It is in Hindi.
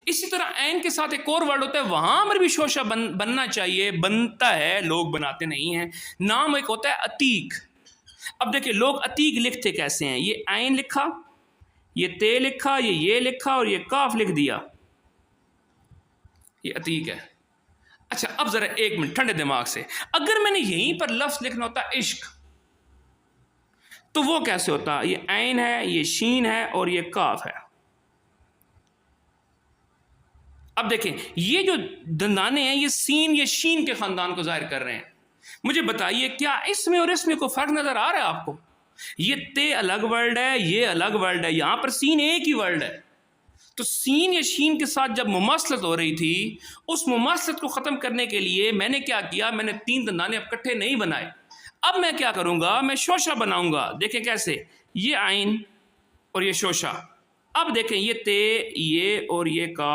इसी तरह ऐन के साथ एक और वर्ड होता है, वहां पर भी शोशा बनना चाहिए, बनता है, लोग बनाते नहीं हैं। नाम एक होता है अतीक। अब देखिए लोग अतीक लिखते कैसे हैं, ये ऐन लिखा, ये ते लिखा, ये लिखा और ये काफ लिख दिया, ये अतीक है। अच्छा अब जरा एक मिनट ठंडे दिमाग से, अगर मैंने यहीं पर लफ्ज लिखना होता इश्क, तो वो कैसे होता? ये ऐन है, ये शीन है और ये काफ है। अब देखें ये जो दंदाने हैं ये सीन, ये शीन के खानदान को जाहिर कर रहे हैं। मुझे बताइए क्या इसमें और इसमें कोई फर्क नजर आ रहा है आपको? ये ते अलग वर्ड है, ये अलग वर्ड है, यहां पर सीन एक ही वर्ड है। तो सीन या शीन के साथ जब मुमासलत हो रही थी, उस मुमासलत को ख़त्म करने के लिए मैंने क्या किया, मैंने तीन दंदाने अब इकट्ठे नहीं बनाए। अब मैं क्या करूँगा, मैं शोशा बनाऊँगा। देखें कैसे, ये आइन और ये शोशा। अब देखें ये ते, ये और ये का